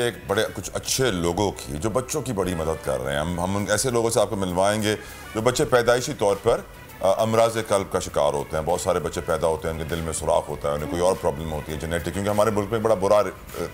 एक बड़े कुछ अच्छे लोगों की जो बच्चों की बड़ी मदद कर रहे हैं। हम उन ऐसे लोगों से आपको मिलवाएंगे जो बच्चे पैदाइशी तौर पर अमराज कल्ब का शिकार होते हैं। बहुत सारे बच्चे पैदा होते हैं, उनके दिल में सुराख होता है, उन्हें कोई और प्रॉब्लम होती है जेनेटिक। क्योंकि हमारे मुल्क में बड़ा बुरा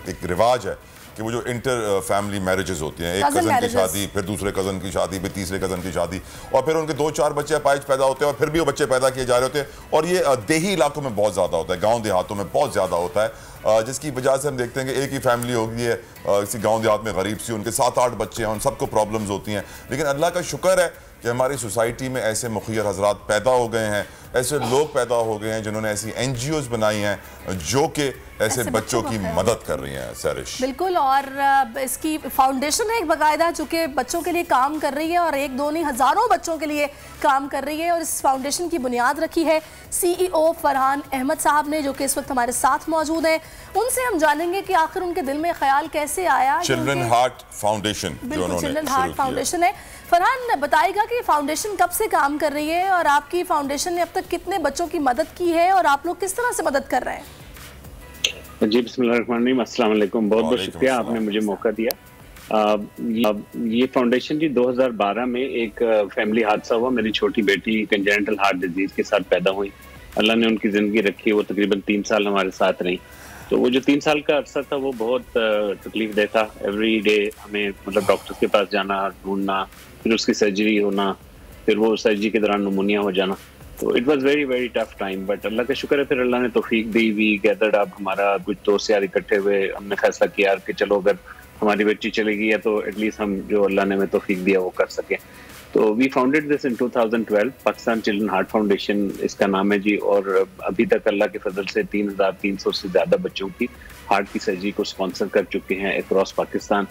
एक रिवाज है कि वो जो इंटर फैमिली मैरिजेस होती हैं, एक कज़न की शादी, फिर दूसरे कज़न की शादी, फिर तीसरे कज़न की शादी, और फिर उनके 2-4 बच्चे अपाहिज पैदा होते हैं और फिर भी वो बच्चे पैदा किए जा रहे होते हैं। और ये देही इलाकों में बहुत ज़्यादा होता है, गाँव देहातों में बहुत ज़्यादा होता है, जिसकी वजह से हम देखते हैं कि एक ही फैमिली होगी है किसी गाँव देहात में गरीब सी, उनके 7-8 बच्चे हैं, उन सबको प्रॉब्लम्स होती हैं। लेकिन अल्लाह का शुक्र है कि हमारी सोसाइटी में ऐसे मुखियर हजरात पैदा हो गए हैं, ऐसे लोग पैदा हो गए हैं जिन्होंने ऐसी NGOs बनाई हैं जो कि ऐसे बच्चों की मदद कर रही हैं। सरिश बिल्कुल, और इसकी फाउंडेशन है एक बाकायदा जो कि बच्चों के लिए काम कर रही है, और एक दो नहीं हज़ारों बच्चों के लिए काम कर रही है। और इस फाउंडेशन की बुनियाद रखी है CEO फरहान अहमद साहब ने, जो कि इस वक्त हमारे साथ मौजूद हैं। उनसे हम जानेंगे कि आखिर उनके दिल में ख्याल कैसे आया। चिल्ड्रन हार्ट फाउंडेशन, बिल्कुल चिल्ड्रन हार्ट फाउंडेशन है। फरहान बताएगा कि फाउंडेशन कब से काम कर रही है और आपकी फाउंडेशन ने अब तक कितने बच्चों की मदद की है और आप लोग किस तरह से मदद कर रहे हैं। जी बिस्मिल्लाहिर्रहमानिर्रहीम, अस्सलाम वालेकुम। बहुत बहुत शुक्रिया, आपने मुझे मौका दिया। ये फाउंडेशन जी 2012 में एक फैमिली हादसा हुआ। मेरी छोटी बेटी कंजेनिटल हार्ट डिजीज के साथ पैदा हुई। अल्लाह ने उनकी ज़िंदगी रखी, वो तकरीबन 3 साल हमारे साथ रही। तो वो जो 3 साल का अरसा था वो बहुत तकलीफ दे था। एवरी डे हमें मतलब डॉक्टर्स के पास जाना, ढूंढना, फिर उसकी सर्जरी होना, फिर वो सर्जरी के दौरान निमोनिया हो जाना। तो it was very very tough time, but Allah का शुक्र है फिर अल्लाह ने तौफीक दी। वी गैदर्ड अप, हमारा कुछ दोस्त यार इकट्ठे हुए, हमने फैसला किया कि चलो अगर हमारी बेटी चली गई है तो एटलीस्ट हम जो अल्लाह ने हमें तौफीक दिया वो कर सके। तो we founded this in 2012, Pakistan children heart foundation इसका नाम है जी। और अभी तक अल्लाह के फजल से 3300 से ज़्यादा बच्चों की हार्ट की सर्जरी को स्पॉन्सर कर चुके हैं अक्रॉस पाकिस्तान।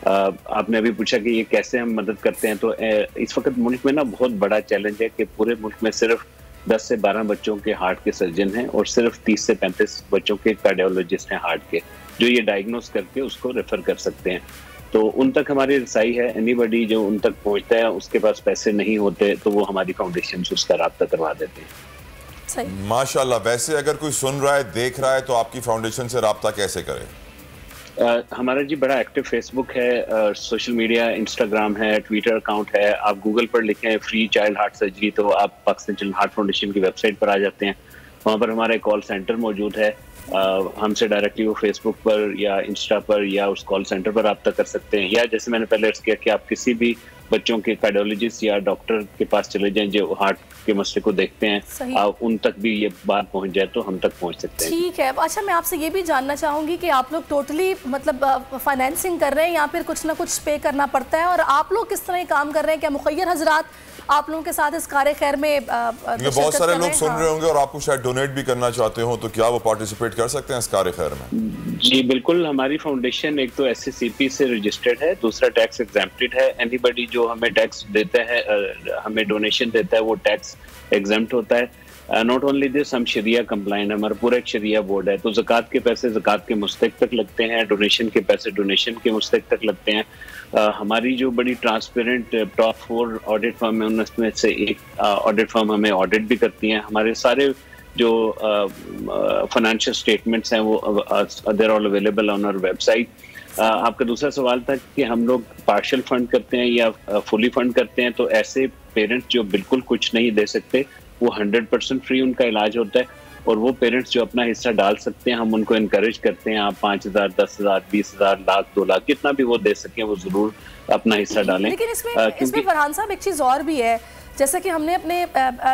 आपने अभी पूछा कि ये कैसे हम मदद करते हैं, तो इस वक्त मुल्क में ना बहुत बड़ा चैलेंज है कि पूरे मुल्क में सिर्फ 10 से 12 बच्चों के हार्ट के सर्जन हैं और सिर्फ 30 से 35 बच्चों के कार्डियोलॉजिस्ट हैं हार्ट के, जो ये डायग्नोस करके उसको रेफर कर सकते हैं। तो उन तक हमारी रसाई है। एनीबडी जो उन तक पहुंचता है, उसके पास पैसे नहीं होते तो वो हमारी फाउंडेशन से उसका राब्ता करवा देते हैं। माशाल्लाह। वैसे अगर कोई सुन रहा है, देख रहा है, तो आपकी फाउंडेशन से राब्ता कैसे करे? हमारा जी बड़ा एक्टिव फेसबुक है, सोशल मीडिया, इंस्टाग्राम है, ट्विटर अकाउंट है। आप गूगल पर लिखें फ्री चाइल्ड हार्ट सर्जरी तो आप पाकिस्तान चिल्ड्रन हार्ट फाउंडेशन की वेबसाइट पर आ जाते हैं। वहाँ पर हमारा कॉल सेंटर मौजूद है। हमसे डायरेक्टली वो फेसबुक पर या इंस्टा पर या उस कॉल सेंटर पर रब्ता कर सकते हैं, या जैसे मैंने पहले अर्ज किया कि आप किसी भी बच्चों के कार्डियोलॉजिस्ट या डॉक्टर के पास चले जाएं जो हार्ट के मसले को देखते हैं, उन तक भी ये बात पहुंच जाए तो हम तक पहुंच सकते हैं। ठीक है। अच्छा, मैं आपसे ये भी जानना चाहूंगी कि आप लोग टोटली मतलब फाइनेंसिंग कर रहे हैं या फिर कुछ ना कुछ पे करना पड़ता है, और आप लोग किस तरह काम कर रहे हैं? क्या मुखय्यर हजरात आप लोगों के साथ इस कार्य खैर में बहुत सारे लोग सुन रहे होंगे और आपको शायद डोनेट भी करना चाहते हो, तो क्या वो पार्टिसिपेट कर सकते हैं इस कार्य खैर में? जी बिल्कुल। हमारी फाउंडेशन एक तो SCCP से रजिस्टर्ड है, दूसरा टैक्स एग्जेम्प्टेड है। एनीबडी जो हमें टैक्स देता है, हमें डोनेशन देता है, वो टैक्स एग्जेम्प्ट होता है। नॉट ओनली दिस, हम शरिया कंप्लाइंट, हमारा पूरा एक शरिया बोर्ड है। तो ज़कात के पैसे ज़कात के मुस्तक तक लगते हैं, डोनेशन के पैसे डोनेशन के मुस्तक तक लगते हैं। हमारी जो बड़ी ट्रांसपेरेंट टॉप 4 ऑडिट फर्म है, उनमें से एक ऑडिट फर्म हमें ऑडिट भी करती हैं। हमारे सारे जो फाइनेंशियल स्टेटमेंट्स हैं वो there all available on our website. आपका दूसरा सवाल था कि हम लोग पार्शियल फंड करते हैं या फुली फंड करते हैं। तो ऐसे पेरेंट्स जो बिल्कुल कुछ नहीं दे सकते, वो 100% फ्री उनका इलाज होता है। और वो पेरेंट्स जो अपना हिस्सा डाल सकते हैं, हम उनको इनकरेज करते हैं, आप 5000, 10,000, 20,000, लाख, 2 लाख, कितना भी वो दे सकें वो जरूर अपना हिस्सा डालें। लेकिन इसमें फरहान साहब एक चीज़ और भी है, जैसा कि हमने अपने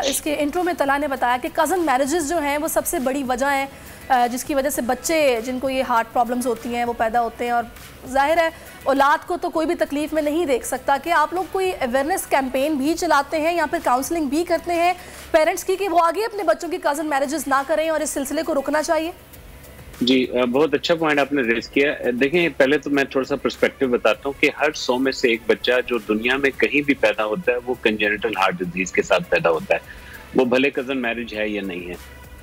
इसके इंट्रो में तला ने बताया कि कज़न मैरिजेस जो हैं वो सबसे बड़ी वजह है जिसकी वजह से बच्चे जिनको ये हार्ट प्रॉब्लम्स होती हैं वो पैदा होते हैं। और जाहिर है औलाद को तो कोई भी तकलीफ में नहीं देख सकता। कि आप लोग कोई अवेयरनेस कैंपेन भी चलाते हैं या फिर काउंसलिंग भी करते हैं पेरेंट्स की कि वो आगे अपने बच्चों की कज़न मैरिजेस ना करें और इस सिलसिले को रुकना चाहिए? जी बहुत अच्छा पॉइंट आपने रेज किया। देखें, पहले तो मैं थोड़ा सा पर्सपेक्टिव बताता हूँ कि हर 100 में से एक बच्चा जो दुनिया में कहीं भी पैदा होता है वो कंजेनिटल हार्ट डिजीज के साथ पैदा होता है, वो भले कज़न मैरिज है या नहीं है।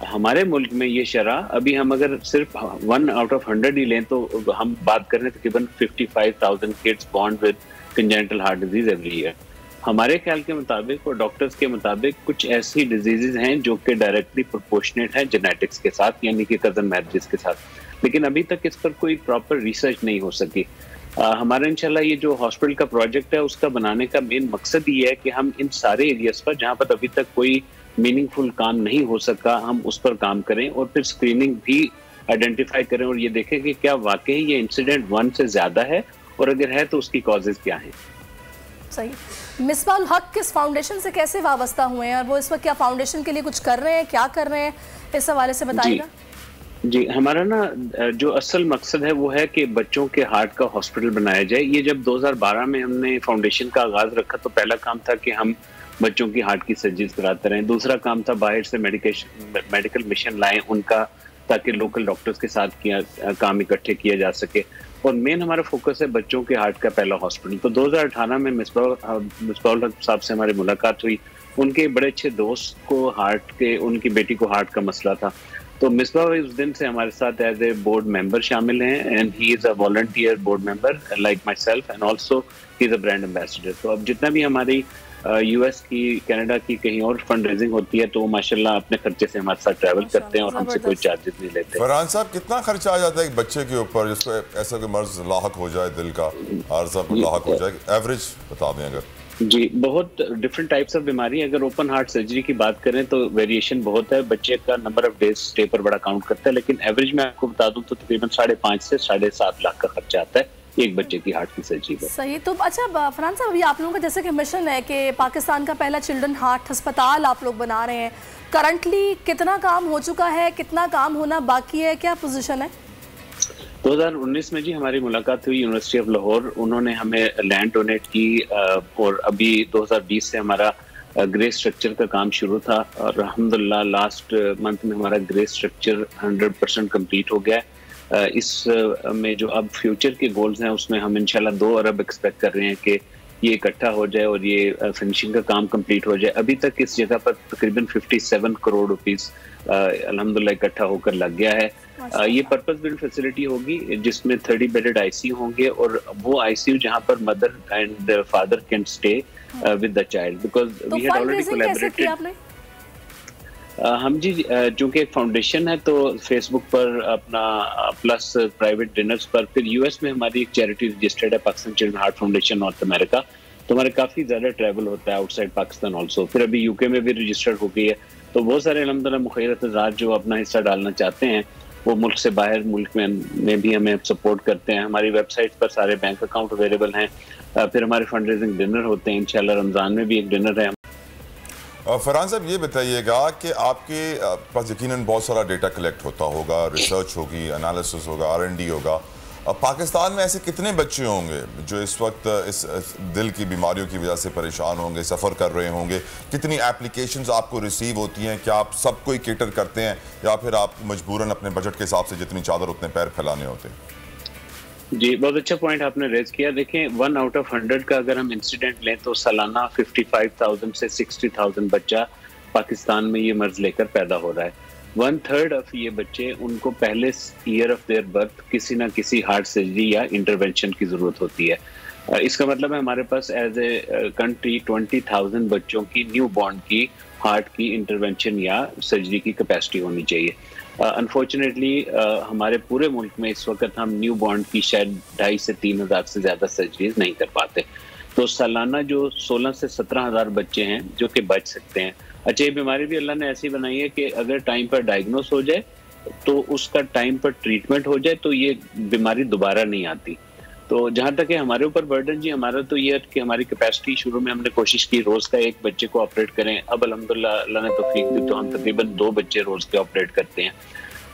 हमारे मुल्क में ये शरह अभी हम अगर सिर्फ 1 आउट ऑफ 100 ही लें तो हम बात कर रहे हैं तकरीबन 55,000 kids born with congenital heart disease every year. हमारे ख्याल के मुताबिक और डॉक्टर्स के मुताबिक कुछ ऐसी डिजीजेज हैं जो कि डायरेक्टली प्रोपोर्शनेट हैं जेनेटिक्स के साथ, यानी कि कज़न मैरिजेस के साथ। लेकिन अभी तक इस पर कोई प्रॉपर रिसर्च नहीं हो सकी। हमारा इंशाल्लाह ये जो हॉस्पिटल का प्रोजेक्ट है उसका बनाने का मेन मकसद ये है कि हम इन सारे एरियाज पर जहाँ पर अभी तक कोई मीनिंगफुल काम नहीं हो सका, हम उस पर काम करें और फिर स्क्रीनिंग भी आइडेंटिफाई करें और ये देखें कि क्या वाकई ये इंसिडेंट 1 से ज्यादा है और अगर है तो उसकी कॉजेज क्या हैं। सही। मिसबाह हक किस फाउंडेशन से कैसे वाबस्ता हुए हैं और वो इस वक्त क्या फाउंडेशन के लिए कुछ कर रहे हैं, क्या कर रहे हैं, इस हवाले से बताइएगा। जी, हमारा ना जो असल मकसद है वो है कि बच्चों के हार्ट का हॉस्पिटल बनाया जाए। ये जब 2012 में हमने फाउंडेशन का आगाज रखा तो पहला काम था कि हम बच्चों की हार्ट की सर्जरीज कराते रहें। दूसरा काम था बाहर से मेडिकल मिशन लाएं उनका, ताकि लोकल डॉक्टर्स के साथ काम इकट्ठे किया जा सके। और मेन हमारा फोकस है बच्चों के हार्ट का पहला हॉस्पिटल। तो 2018 में मिसबाह साहब से हमारी मुलाकात हुई। उनके बड़े अच्छे दोस्त को उनकी बेटी को हार्ट का मसला था, तो मिसबाह उस दिन से हमारे साथ एज ए बोर्ड मेंबर शामिल हैं and he is a volunteer board member like my self and also he is a brand ambassador. तो अब जितना भी हमारी यूएस की, कनाडा की कहीं और फंड रेजिंग होती है तो माशाल्लाह अपने खर्चे से हमारे साथ ट्रैवल करते हैं और हमसे कोई चार्जेस नहीं लेते। फरहान साहब, कितना खर्चा आ जाता है एक बच्चे के ऊपर जिसको ऐसा कोई मर्ज लाहक हो जाए, दिल का आर्जा लाहक हो जाए, एवरेज बता दें अगर? जी, बहुत डिफरेंट टाइप्स ऑफ बीमारी। अगर ओपन हार्ट सर्जरी की बात करें तो वेरिएशन बहुत है, बच्चे का नंबर ऑफ डेज स्टे पर बड़ा काउंट करता है, लेकिन एवरेज में आपको बता दूं तो तकरीबन 5.5 से 7.5 लाख का खर्चा आता है एक बच्चे की हार्ट की सर्जरी पर। सही। तो अच्छा फरहान साहब, अभी आप लोगों का जैसे कि मिशन है कि पाकिस्तान का पहला चिल्ड्रन हार्ट अस्पताल आप लोग बना रहे हैं, करंटली कितना काम हो चुका है, कितना काम होना बाकी है, क्या पोजीशन है? 2019 में जी हमारी मुलाकात हुई यूनिवर्सिटी ऑफ लाहौर, उन्होंने हमें लैंड डोनेट की और अभी 2020 से हमारा ग्रे स्ट्रक्चर का काम शुरू था और अल्हम्दुलिल्लाह लास्ट मंथ में हमारा ग्रे स्ट्रक्चर 100% कंप्लीट हो गया है। इस में जो अब फ्यूचर के गोल्स हैं उसमें हम इंशाल्लाह 2 अरब एक्सपेक्ट कर रहे हैं कि ये इकट्ठा हो जाए और ये फिनिशिंग का काम कंप्लीट हो जाए। अभी तक इस जगह पर तकरीबन 57 करोड़ रुपीस अल्हम्दुलिल्लाह इकट्ठा होकर लग गया है। ये पर्पस बिल्ड फैसिलिटी होगी जिसमें 30 बेडेड आईसीयू होंगे और वो आईसीयू जहां पर mother and father can stay with the child, because we had already collaborated. हम जी चूंकि एक फाउंडेशन है तो फेसबुक पर अपना प्लस प्राइवेट डिनर्स पर, फिर यूएस में हमारी एक चैरिटी रजिस्टर्ड है Pakistan children heart foundation north America, तो हमारे काफ़ी ज़्यादा ट्रैवल होता है आउटसाइड पाकिस्तान ऑल्सो। फिर अभी यूके में भी रजिस्टर्ड हो गई है, तो बहुत सारे अल्हम्दुलिल्लाह मुखैरत अज़ाद जो अपना हिस्सा डालना चाहते हैं वो मुल्क से बाहर मुल्क में भी हमें सपोर्ट करते हैं। हमारी वेबसाइट पर सारे बैंक अकाउंट अवेलेबल हैं। फिर हमारे फंड रेजिंग डिनर होते हैं, इंशाल्लाह रमज़ान में भी एक डिनर है। फरहान साहब, ये बताइएगा कि आपके पास यकीनन बहुत सारा डेटा कलेक्ट होता होगा, रिसर्च होगी, एनालिसिस होगा, R&D होगा। पाकिस्तान में ऐसे कितने बच्चे होंगे जो इस वक्त इस दिल की बीमारियों की वजह से परेशान होंगे, सफ़र कर रहे होंगे? कितनी एप्लीकेशंस आपको रिसीव होती हैं? क्या आप सब कोई केटर करते हैं या फिर आप मजबूरन अपने बजट के हिसाब से जितनी चादर उतने पैर फैलाने होते हैं? जी, बहुत अच्छा पॉइंट आपने रेज किया। देखें 1 आउट ऑफ 100 का अगर हम इंसिडेंट लें तो सालाना 55,000 से 60,000 बच्चा पाकिस्तान में ये मर्ज लेकर पैदा हो रहा है। 1/3 ऑफ ये बच्चे उनको पहले ईयर ऑफ देयर बर्थ किसी ना किसी हार्ट सर्जरी या इंटरवेंशन की जरूरत होती है। इसका मतलब है हमारे पास एज ए कंट्री 20,000 बच्चों की न्यू बॉर्न की हार्ट की इंटरवेंशन या सर्जरी की कैपेसिटी होनी चाहिए। अनफॉर्चुनेटली हमारे पूरे मुल्क में इस वक्त हम न्यू बॉर्न की शायद 2,500 से 3,000 से ज़्यादा सर्जरीज नहीं कर पाते। तो सालाना जो 16 से 17,000 बच्चे हैं जो कि बच सकते हैं। अच्छा, ये बीमारी भी अल्लाह ने ऐसी बनाई है कि अगर टाइम पर डायग्नोस हो जाए तो उसका टाइम पर ट्रीटमेंट हो जाए तो ये बीमारी दोबारा नहीं आती। तो जहाँ तक है हमारे ऊपर बर्डन जी, हमारा तो ये है कि हमारी कैपेसिटी शुरू में हमने कोशिश की रोज का एक बच्चे को ऑपरेट करें। अब अल्हम्दुलिल्लाह अल्लाह ने तौफीक दी तो हम तकरीबन 2 बच्चे रोज के ऑपरेट करते हैं।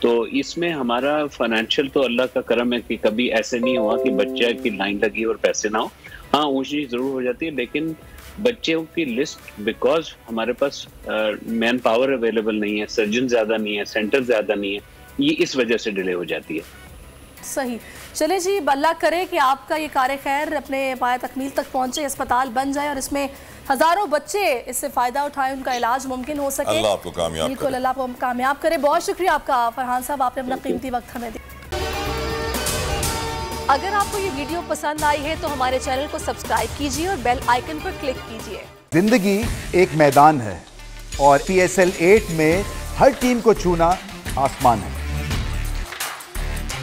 तो इसमें हमारा फाइनेंशियल तो अल्लाह का करम है कि कभी ऐसे नहीं हुआ कि बच्चे की लाइन लगी और पैसे ना हो। हाँ, ऊँच नीच जरूर हो जाती है, लेकिन बच्चों की लिस्ट बिकॉज हमारे पास मैन पावर अवेलेबल नहीं है, सर्जन ज्यादा नहीं है, सेंटर ज्यादा नहीं है, ये इस वजह से डिले हो जाती है। सही। चले जी, अल्लाह करे कि आपका ये कार्य खैर अपने पाया तकमील तक पहुंचे, अस्पताल बन जाए और इसमें हजारों बच्चे इससे फायदा उठाएं, उनका इलाज मुमकिन हो सके। अल्लाह आपको कामयाब करे। बिल्कुल, अल्लाह आपको कामयाब करे। बहुत शुक्रिया आपका फरहान साहब, आपने अपना कीमती वक्त हमें दिया। अगर आपको ये वीडियो पसंद आई है तो हमारे चैनल को सब्सक्राइब कीजिए और बेल आइकन पर क्लिक कीजिए। जिंदगी एक मैदान है और PSL 8 में हर टीम को छूना आसमान है।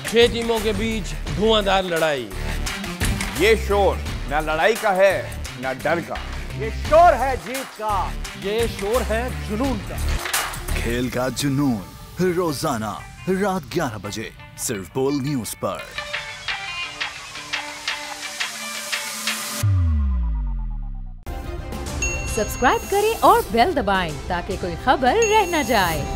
6 टीमों के बीच धुआंधार लड़ाई। ये शोर न लड़ाई का है न डर का, ये शोर है जीत का, ये शोर है जुनून का। खेल का जुनून रोजाना रात 11 बजे सिर्फ बोल न्यूज पर। सब्सक्राइब करें और बेल दबाएं ताकि कोई खबर रह न जाए।